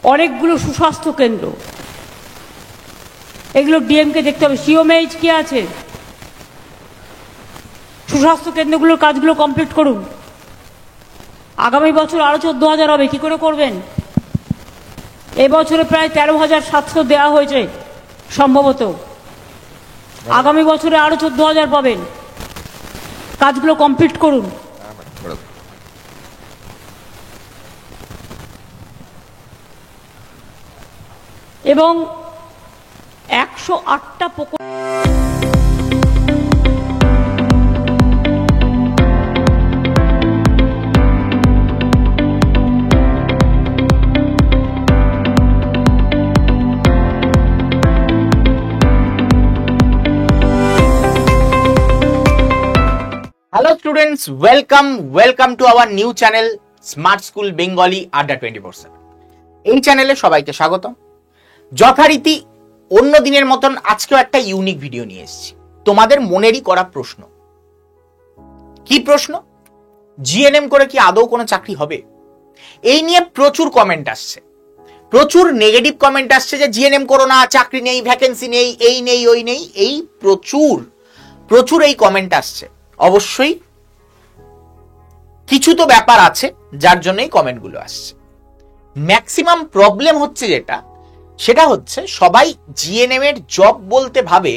অনেকগুলো সুস্বাস্থ্য কেন্দ্র, এগুলো ডিএমকে দেখতে হবে। সিওমএইচ কি আছে? সুস্বাস্থ্য কেন্দ্রগুলোর কাজগুলো কমপ্লিট করুন। আগামী বছর আরো 14,000 হবে, কি করে করবেন? এবছরে প্রায় 13,700 দেওয়া হয়েছে সম্ভবত, আগামী বছরে আরো 14,000 পাবেন। কাজগুলো কমপ্লিট করুন। এবং 108টা প্রকল্প Hello students, welcome to our new channel Smart School Bengali Adda 24/7। এই চ্যানেলে সবাইকে স্বাগত। যথারীতি অন্য দিনের মতন আজকেও একটা ইউনিক ভিডিও নিয়ে এসেছি। তোমাদের মনেরই করা প্রশ্ন। কি প্রশ্ন? জিএনএম করে কি আদৌ কোনো চাকরি হবে? এই নিয়ে প্রচুর কমেন্ট আসছে, প্রচুর নেগেটিভ কমেন্ট আসছে যে জিএনএম করো না, চাকরি নেই, ভ্যাকেন্সি নেই, এই নেই, ওই নেই, এই প্রচুর এই কমেন্ট আসছে। অবশ্যই কিছু তো ব্যাপার আছে যার জন্য এই কমেন্টগুলো আসছে। ম্যাক্সিমাম প্রবলেম হচ্ছে সেটা হচ্ছে সবাই জিএনএম এর জব বলতে ভাবে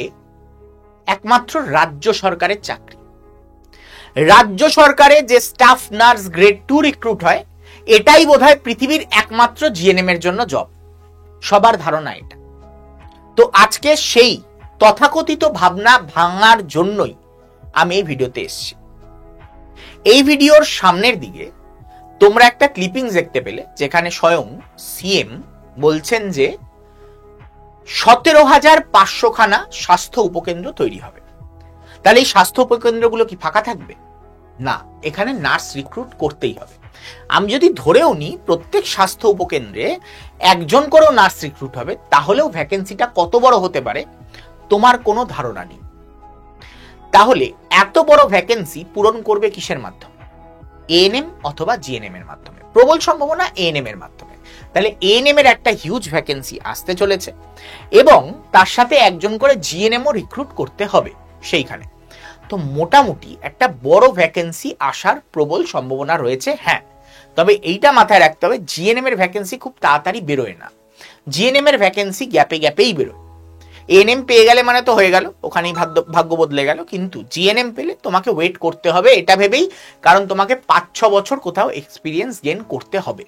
একমাত্র রাজ্য সরকারের চাকরি। রাজ্য সরকারে যে স্টাফ নার্স গ্রেড 2 রিক্রুট হয়, এটাই বোধহয় পৃথিবীর একমাত্র জিএনএম এর জন্য জব। সবার ধারণা এটা। তো আজকে সেই তথাকথিত ভাবনা ভাঙার জন্যই আমি এই ভিডিওতে এসেছি। এই ভিডিওর সামনের দিকে তোমরা একটা ক্লিপিংস দেখতে পেলে, যেখানে স্বয়ং সিএম বলছেন যে 17,500 খানা স্বাস্থ্য উপকেন্দ্র তৈরি হবে। তাহলে এই স্বাস্থ্য উপকেন্দ্রগুলো কি ফাঁকা থাকবে? না, এখানে নার্স রিক্রুট করতেই হবে। আমি যদি ধরেও নিই প্রত্যেক স্বাস্থ্য উপকেন্দ্রে একজন করেও নার্স রিক্রুট হবে, তাহলেও ভ্যাকেন্সিটা কত বড় হতে পারে তোমার কোনো ধারণা নেই। তাহলে এত বড় ভ্যাকেন্সি পূরণ করবে কিসের মাধ্যমে? এএনএম অথবা জিএনএম এর মাধ্যমে। প্রবল সম্ভাবনা এএনএম এর মাধ্যমে। তাহলে এএনএম এর একটা হিউজ ভ্যাকেন্সি আসতে চলেছে এবং তার সাথে একজন করে জিএনএমও রিক্রুট করতে হবে সেইখানে। তো মোটামুটি একটা বড় ভ্যাকেন্সি আসার প্রবল সম্ভাবনা রয়েছে। হ্যাঁ, তবে এইটা মাথায় রাখতে হবে, জিএনএম এর ভ্যাকেন্সি খুব তাড়াতাড়ি বেরোয় না। জিএনএম এর ভ্যাকেন্সি গ্যাপেই বেরোয়। এএনএম পেয়ে গেলে মানে তো হয়ে গেল, ওখানেই ভাগ্য বদলে গেল। কিন্তু জিএনএম পেলে তোমাকে ওয়েট করতে হবে এটা ভেবেই, কারণ তোমাকে 5-6 বছর কোথাও এক্সপিরিয়েন্স গেইন করতে হবে।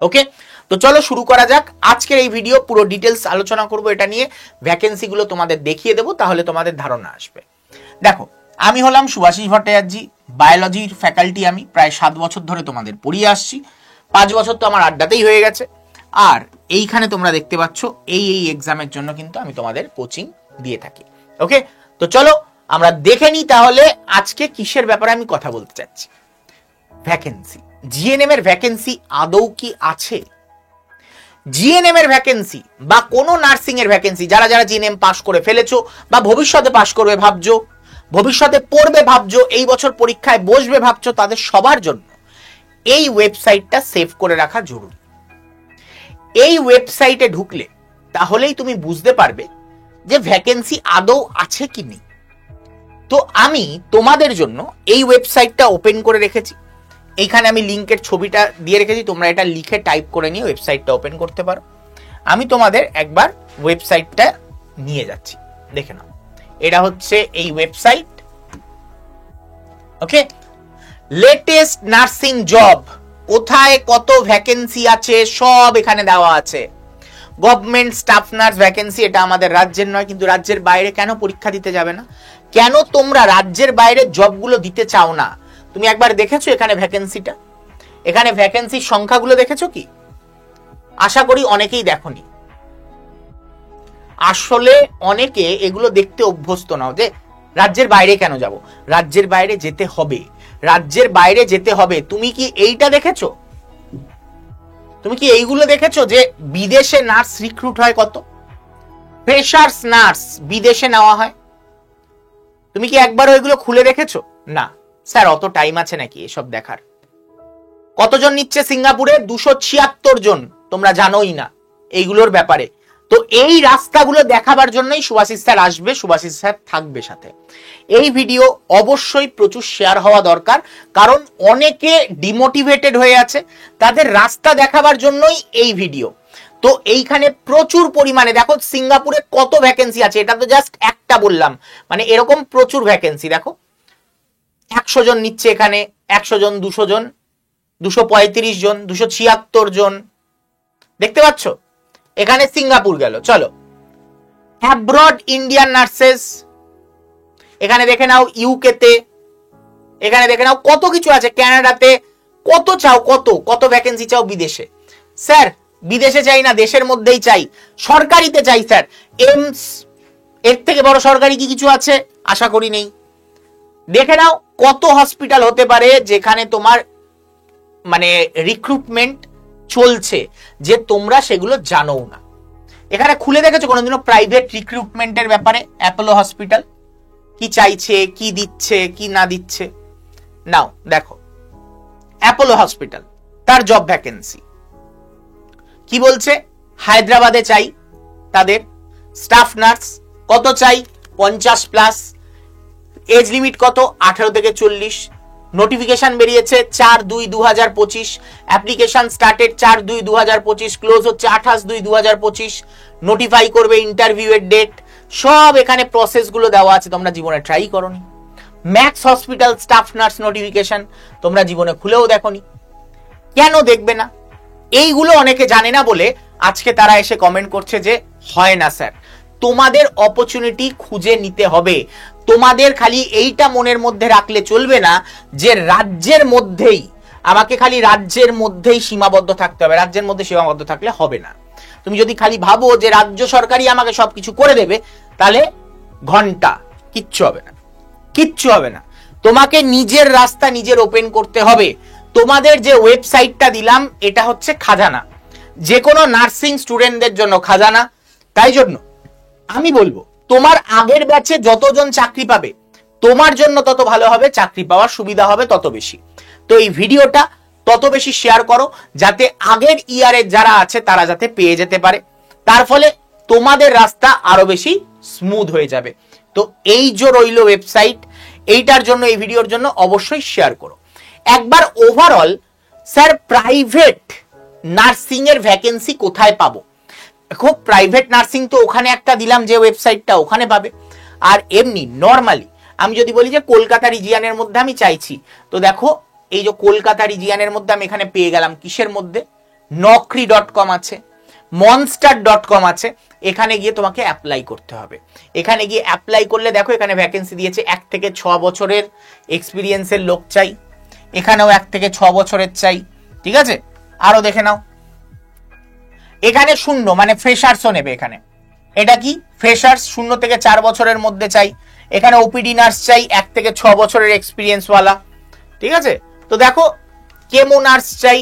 ওকে, তো চলো শুরু করা যাক। আজকের এই ভিডিও পুরো ডিটেলস আলোচনা করব এটা নিয়ে, ভ্যাকেন্সি গুলো তোমাদের দেখিয়ে দেবো, তাহলে তোমাদের ধারণা আসবে। দেখো, আমি হলাম সুভাষিস ভট্টাচার্য, বায়োলজির ফ্যাকাল্টি। আমি প্রায় 7 বছর ধরে তোমাদের পড়িয়ে আসছি। 5 বছর তো আমার আড্ডাতেই হয়ে গেছে। আর এইখানে তোমরা দেখতে পাচ্ছ এই এক্সামের জন্য কিন্তু আমি তোমাদের কোচিং দিয়ে থাকি। ওকে, তো চলো আমরা দেখে নিই তাহলে আজকে কিসের ব্যাপারে আমি কথা বলতে চাচ্ছি। ভ্যাকেন্সি, জিএনএম এর ভ্যাকেন্সি আদৌ কি আছে? জিএনএম এর ভ্যাকেন্সি বা কোনো নার্সিং এর ভ্যাকেন্সি, যারা জিএনএম পাস করে ফেলেছো বা ভবিষ্যতে পাস করবে ভাবছো, ভবিষ্যতে পড়বে ভাবছো, এই বছর পরীক্ষায় বসবে ভাবছো, তাদের সবার জন্য এই ওয়েবসাইটটা সেভ করে রাখা জরুরি। এই ওয়েবসাইটে ঢুকলে তাহলেই তুমি বুঝতে পারবে যে ভ্যাকেন্সি আদৌ আছে কি নেই। তো আমি তোমাদের জন্য এই ওয়েবসাইটটা ওপেন করে রেখেছি। এইখানে আমি লিংকের ছবিটা দিয়ে রেখেছি, তোমরা এটা লিখে টাইপ করে নিয়ে ওয়েবসাইটটা ওপেন করতে পারো। আমি তোমাদের একবার ওয়েবসাইটটা নিয়ে যাচ্ছি, দেখে নাও। এটা হচ্ছে এই ওয়েবসাইট। ওকে, লেটেস্ট নার্সিং জব, কোথায় কত ভ্যাকেন্সি আছে সব এখানে দেওয়া আছে। গভর্নমেন্ট স্টাফ নার্স ভ্যাকেন্সি, এটা আমাদের রাজ্যের নয়, কিন্তু রাজ্যের বাইরে কেন পরীক্ষা দিতে যাবে না? কেন তোমরা রাজ্যের বাইরে জবগুলো দিতে চাও না? তুমি একবার দেখেছো এখানে ভ্যাকেন্সিটা? এখানে ভ্যাকেন্সির সংখ্যাগুলো দেখেছো কি? আশা করি অনেকেই দেখোনি। আসলে অনেকে এগুলো দেখতে অভ্যস্ত নাও যে রাজ্যের বাইরে কেন যাব। রাজ্যের বাইরে যেতে হবে, রাজ্যের বাইরে যেতে হবে। তুমি কি এইটা দেখেছো? তুমি কি এইগুলো দেখেছো যে বিদেশে নার্স রিক্রুট হয় কত? ফ্রেশার্স নার্স বিদেশে নেওয়া হয়। তুমি কি একবার ওইগুলো খুলে দেখেছো? না স্যার, অত টাইম আছে নাকি এসব দেখার? কতজন নিচ্ছে সিঙ্গাপুরে? 276 জন। তোমরা জানোই না এইগুলোর ব্যাপারে। তো এই রাস্তাগুলো দেখাবার জন্যই শুভাশিস স্যার আসবে, শুভাশিস স্যার থাকবে সাথে। এই ভিডিও অবশ্যই প্রচুর শেয়ার হওয়া দরকার, কারণ অনেকে ডিমোটিভেটেড হয়ে আছে, তাদের রাস্তা দেখাবার জন্যই এই ভিডিও। তো এইখানে প্রচুর পরিমাণে দেখো সিঙ্গাপুরে কত ভ্যাকেন্সি আছে, এটা তো জাস্ট একটা বললাম, মানে এরকম প্রচুর ভ্যাকেন্সি। দেখো 100 জন নিচ্ছে এখানে, 100 জন, 200 জন, 235 জন, 276 জন, দেখতে পাচ্ছ? এখানে সিঙ্গাপুর গেল। চলো অ্যাব্রড ইন্ডিয়ান নার্সেস, এখানে দেখে নাও ইউকেতে, এখানে দেখে নাও কত কিছু আছে, কানাডাতে। কত চাও, কত কত ভ্যাকেন্সি চাও বিদেশে? স্যার বিদেশে চাই না, দেশের মধ্যেই চাই, সরকারিতে চাই স্যার। এমস, এর থেকে বড় সরকারি কি কিছু আছে? আশা করি নেই। দেখে নাও কত হসপিটাল হতে পারে যেখানে তোমার মানে রিক্রুটমেন্ট চলছে, যে তোমরা সেগুলো জানো না। এখানে খুলে দেখেছো কোনোদিনও প্রাইভেট রিক্রুটমেন্টের ব্যাপারে? অ্যাপোলো হসপিটাল কি চাইছে, কি দিচ্ছে, কি না দিচ্ছে? নাও দেখো অ্যাপোলো হসপিটাল, তার জব ভ্যাকেন্সি কি বলছে? হায়দ্রাবাদে চাই তাদের স্টাফ নার্স। কত চাই? 50+। এজ লিমিট কত? 18 থেকে 40। নোটিফিকেশন বেরিয়েছে 4/2/2025, অ্যাপ্লিকেশন স্টার্টেড 4/2/2025, ক্লোজ হচ্ছে 28/2/2025, নোটিফাই করবে ইন্টারভিউ এর ডেট, সব এখানে প্রসেস গুলো দেওয়া আছে। তোমরা জীবনে ট্রাই করনি। Max hospital staff nurse notification তোমরা জীবনে খুলেও দেখোনি, কেন দেখবে না? এইগুলো অনেকে জানে না বলে আজকে তারা এসে কমেন্ট করছে যে হয় না স্যার। তোমাদের অপরচুনিটি খুঁজে নিতে হবে। তোমাদের খালি এইটা মনের মধ্যে রাখলে চলবে না যে রাজ্যের মধ্যেই, আমাকে খালি রাজ্যের মধ্যেই সীমাবদ্ধ থাকতে হবে। রাজ্যের মধ্যে সীমাবদ্ধ থাকলে হবে না। তুমি যদি খালি ভাবো যে রাজ্য সরকারই আমাকে সবকিছু করে দেবে, তাহলে ঘন্টা কিচ্ছু হবে না, কিচ্ছু হবে না। তোমাকে নিজের রাস্তা নিজের ওপেন করতে হবে। তোমাদের যে ওয়েবসাইটটা দিলাম এটা হচ্ছে খাজানা, যে কোনো নার্সিং স্টুডেন্টদের জন্য খাজানা। তাই জন্য আমি বলবো তোমার আগের ব্যাচে যতজন চাকরি পাবে তোমার জন্য তত ভালো হবে, চাকরি পাওয়ার সুবিধা হবে তত বেশি। তো এই ভিডিওটা তত বেশি শেয়ার করো যাতে আগের ইয়ারে যারা আছে তারা যাতে পেয়ে যেতে পারে, তার ফলে তোমাদের রাস্তা আরো বেশি স্মুথ হয়ে যাবে। তো এই যে রইল ওয়েবসাইট, এইটার জন্য, এই ভিডিওর জন্য অবশ্যই শেয়ার করো। একবার ওভারঅল স্যার প্রাইভেট নার্সিং এর ভ্যাকেন্সি কোথায় পাবো? খুব প্রাইভেট নার্সিং তো ওখানে একটা দিলাম যে ওয়েবসাইটটা, ওখানে পাবে। আর এমনি নর্মালি আমি যদি বলি যে কলকাতা রিজিয়নের মধ্যে আমি চাইছি, তো দেখো এই যে কলকাতা রিজিয়নের মধ্যে আমি এখানে পেয়ে গেলাম। কিসের মধ্যে? naukri.com আছে, monster.com আছে। এখানে গিয়ে তোমাকে অ্যাপ্লাই করতে হবে। এখানে গিয়ে অ্যাপ্লাই করলে দেখো এখানে ভ্যাকেন্সি দিয়েছে 1 থেকে 6 বছরের এক্সপিরিয়েন্সের লোক চাই, এখানেও 1 থেকে 6 বছরের চাই। ঠিক আছে, আরো দেখে নাও। এখানে 0 মানে ফ্রেশার্সও নেবে এখানে। এটা কি? ফ্রেশার্স 0 থেকে 4 বছরের মধ্যে চাই। এখানে ওপিডি নার্স চাই 1 থেকে 6 বছরের এক্সপিরিয়েন্স ওয়ালা। ঠিক আছে, তো দেখো কেমো নার্স চাই,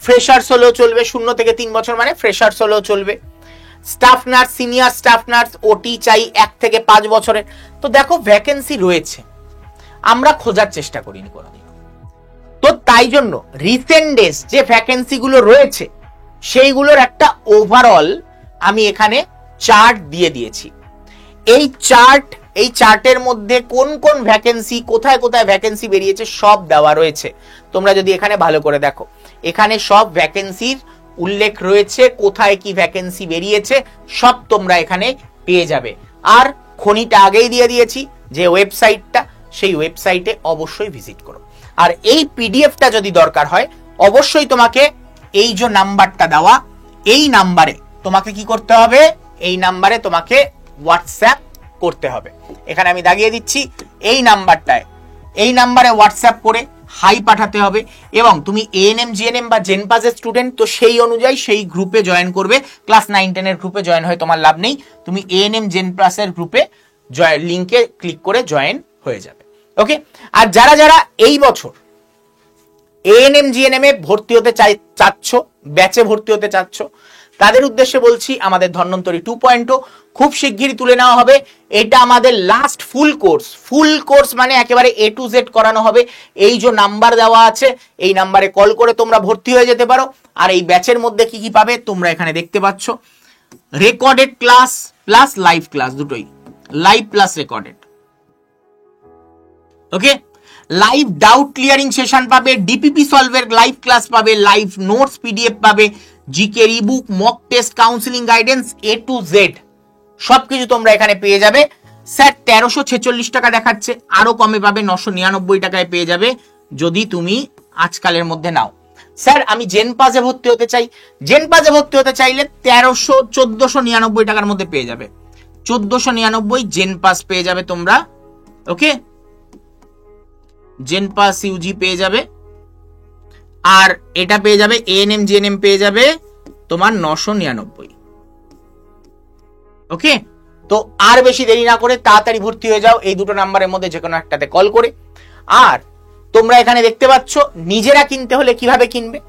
ফ্রেশার্স হলেও চলবে, 0 থেকে 3 বছর মানে ফ্রেশার্স হলেও চলবে। Staff nurse, senior staff nurse, ওটি চাই 1 থেকে 5 বছরের। তো দেখো ভ্যাকেন্সি রয়েছে, আমরা খোঁজার চেষ্টা করিনি কোনোদিন। তো তাই জন্য রিসেন্ট ডেজ যে ভ্যাকেন্সি গুলো রয়েছে সেইগুলোর একটা ওভারঅল আমি এখানে চার্ট দিয়ে দিয়েছি। এই চার্টের মধ্যে কোন কোন ভ্যাকেন্সি, কোথায় কোথায় ভ্যাকেন্সি বেরিয়েছে সব দেওয়া রয়েছে। তোমরা যদি এখানে ভালো করে দেখো, এখানে সব ভ্যাকেন্সির উল্লেখ রয়েছে, কোথায় কি ভ্যাকেন্সি বেরিয়েছে সব তোমরা এখানে পেয়ে যাবে। আর খনিটা আগেই দিয়ে দিয়েছি যে ওয়েবসাইটটা, সেই ওয়েবসাইটে অবশ্যই ভিজিট করো। আর এই পিডিএফটা যদি দরকার হয় অবশ্যই তোমাকে এই যে নাম্বারটা দেওয়া, এই নাম্বারে তোমাকে কি করতে হবে? এই নাম্বারে তোমাকে হোয়াটসঅ্যাপ করতে হবে। এখানে আমি দাগিয়ে দিচ্ছি এই নাম্বারটায়, এই নাম্বারে হোয়াটসঅ্যাপ করে হাই পাঠাতে হবে। এবং তুমি এএনএম, জিএনএম বা জেনপাসের স্টুডেন্ট, তো সেই অনুযায়ী সেই গ্রুপে জয়েন করবে। ক্লাস 9-10 এর গ্রুপে জয়েন হয়ে তোমার লাভ নেই, তুমি এএনএম জেনপাসের গ্রুপে লিংকে ক্লিক করে জয়েন হয়ে যাবে। ওকে, আর যারা যারা এই বছর এএনএম জিএনএম এ ভর্তি হতে চাচ্ছ, ব্যাচে ভর্তি হতে চাচ্ছ, তাদের উদ্দেশ্যে বলছি আমাদের ধন্বন্তরী 2.0 খুব শিগগিরই তুলে নেওয়া হবে। এটা আমাদের লাস্ট ফুল কোর্স মানে একেবারে A to Z করানো হবে। এই যে নাম্বার দেওয়া আছে এই নাম্বারে কল করে তোমরা ভর্তি হয়ে যেতে পারো। আর এই ব্যাচের মধ্যে কি কি পাবে তোমরা এখানে দেখতে পাচ্ছ, recorded class plus live class, দুটোই লাইভ প্লাস রেকর্ডেড। ওকে, লাইভ ডাউট ক্লিয়ারিং সেশন পাবে, ডিপিপি সলভের লাইভ ক্লাস পাবে, লাইভ নোটস পিডিএফ পাবে, GK ebook, mock test, counselling guidance A to Z সবকিছু তোমরা এখানে পেয়ে যাবে। স্যার 1346 টাকা দেখাচ্ছে, আরো কমে পাবে, 999 টাকায় পেয়ে যাবে যদি তুমি আজকালের মধ্যে নাও। স্যার আমি জেন পাসে ভর্তি হতে চাই, জেন পাসে ভর্তি হতে চাইলে 1499 টাকার মধ্যে পেয়ে যাবে, 1499 জেন পাস পেয়ে যাবে তোমরা। ওকে, জেন পাস ইউজি পেয়ে যাবে, আর এটা পেয়ে যাবে এএনএম জিএনএম পেয়ে যাবে তোমার 999। ওকে, তো আর বেশি দেরি না করে তাড়াতাড়ি ভর্তি হয়ে যাও এই দুটো নাম্বারের মধ্যে যে কোনো একটাতে কল করে। আর তোমরা এখানে দেখতে পাচ্ছ নিজেরা কিনতে হলে কিভাবে কিনবে,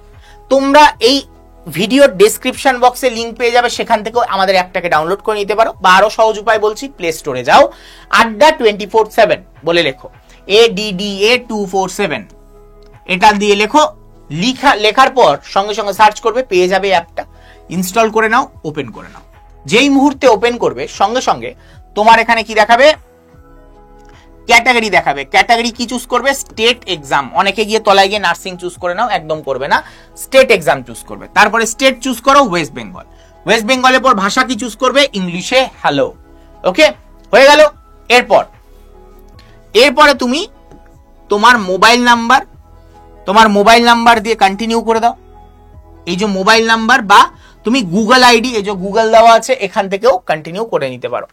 তোমরা এই ভিডিওর ডেসক্রিপশন বক্সে লিংক পেয়ে যাবে, সেখান থেকেও আমাদের অ্যাপটাকে ডাউনলোড করে নিতে পারো। বা আরো সহজ উপায় বলছি, প্লে স্টোরে যাও, আড্ডা 24/7 বলে লেখো, ADDA 247 এটা দিয়ে লেখো, লেখার পর সঙ্গে সঙ্গে সার্চ করবে, পেয়ে যাবে অ্যাপটা, ইনস্টল করে নাও, ওপেন করে নাও। যেই মুহূর্তে ওপেন করবে সঙ্গে সঙ্গে তোমার এখানে কি দেখাবে, ক্যাটাগরি দেখাবে। ক্যাটাগরি কি চুজ করবে, স্টেট এক্সাম। অনেকে গিয়ে তলায় গিয়ে নার্সিং চুজ করে নাও, একদম করবে না, স্টেট এক্সাম চুজ করবে। তারপরে স্টেট চুজ করো ওয়েস্ট বেঙ্গল, ওয়েস্ট বেঙ্গলের পর ভাষা কি চুজ করবে, ইংলিশে হ্যালো। ওকে, হয়ে গেল। এরপরে তুমি তোমার মোবাইল নাম্বার দিয়ে কন্টিনিউ করে দাও। এই যে মোবাইল নাম্বার বা তুমি গুগল আইডি, এই যে গুগল দেওয়া আছে এখান থেকেও কন্টিনিউ করে নিতে পারো।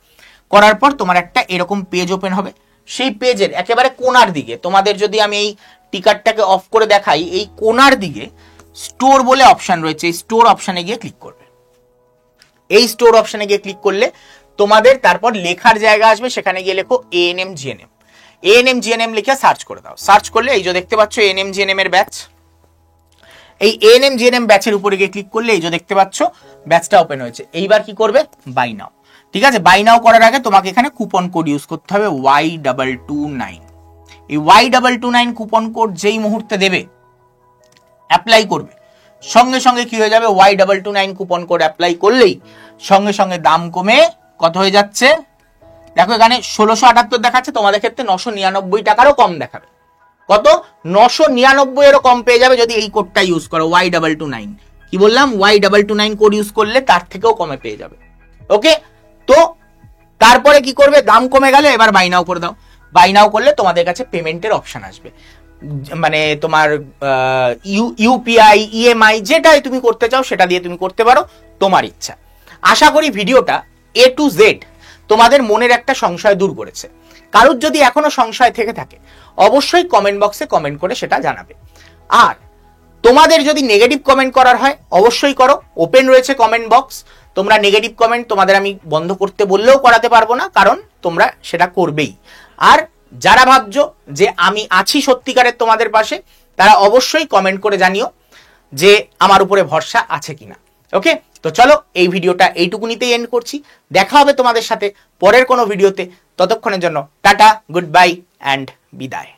করার পর তোমার একটা এরকম পেজ ওপেন হবে। সেই পেজের একেবারে কোণার দিকে তোমাদের, যদি আমি এই টিকারটাকে অফ করে দেখাই, এই কোণার দিকে স্টোর বলে অপশন রয়েছে, এই স্টোর অপশনে গিয়ে ক্লিক করবে। এই স্টোর অপশনে গিয়ে ক্লিক করলে তোমাদের তারপর লেখার জায়গা আসবে, সেখানে গিয়ে লেখো এএনএম জিএনএম। এএনএম জিএনএম লিখে সার্চ করে দাও। সার্চ করলে এই যে দেখতে পাচ্ছ এএনএম জিএনএম এর ব্যাচ, এই এএনএম জিএনএম ব্যাচের উপরে গিয়ে ক্লিক করলে এই যে দেখতে পাচ্ছ ব্যাচটা ওপেন হয়েছে। এইবার কি করবে, বাই নাও। ঠিক আছে, বাই নাও করার আগে তোমাকে এখানে কুপন কোড ইউজ করতে হবে Y229। এই Y229 কুপন কোড যেই মুহূর্তে দেবে, অ্যাপ্লাই করবে, সঙ্গে সঙ্গে কি হয়ে যাবে, Y229 কুপন কোড অ্যাপ্লাই করলেই সঙ্গে সঙ্গে দাম কমে কত হয়ে যাচ্ছে, দেখো এখানে 1678 দেখাচ্ছে, তোমাদের ক্ষেত্রে 999 টাকারও কম দেখাবে। কত, 999 এরও কম পেয়ে যাবে যদি এই কোডটা ইউজ করো, Y229। কি বললাম, Y229 কোড ইউজ করলে তার থেকেও কমে পেয়ে যাবে। ওকে, তো তারপরে কি করবে, দাম কমে গেলে এবার বাই নাও করে দাও। বাই নাও করলে তোমাদের কাছে পেমেন্টের অপশন আসবে, মানে তোমার ইউপিআই, ইএমআই যেটাই তুমি করতে চাও সেটা দিয়ে তুমি করতে পারো, তোমার ইচ্ছা। আশা করি ভিডিওটা A to Z তোমাদের মনের একটা সংশয় দূর করেছে। কারোর যদি এখনো সংশয় থেকে থাকে অবশ্যই কমেন্ট বক্সে কমেন্ট করে সেটা জানাবে। আর তোমাদের যদি নেগেটিভ কমেন্ট করার হয় অবশ্যই করো, ওপেন রয়েছে কমেন্ট বক্স। তোমরা নেগেটিভ কমেন্ট তোমাদের আমি বন্ধ করতে বললেও করাতে পারবো না, কারণ তোমরা সেটা করবেই। আর যারা ভাবছো যে আমি আছি সত্যিকারের তোমাদের পাশে, তারা অবশ্যই কমেন্ট করে জানিও যে আমার উপরে ভরসা আছে কিনা। ওকে, তো চলো এই ভিডিওটা এইটুকুনিতেই এন্ড করছি। দেখা হবে তোমাদের সাথে পরের কোনো ভিডিওতে। ততক্ষণের জন্য টাটা, গুড বাই অ্যান্ড বিদায়।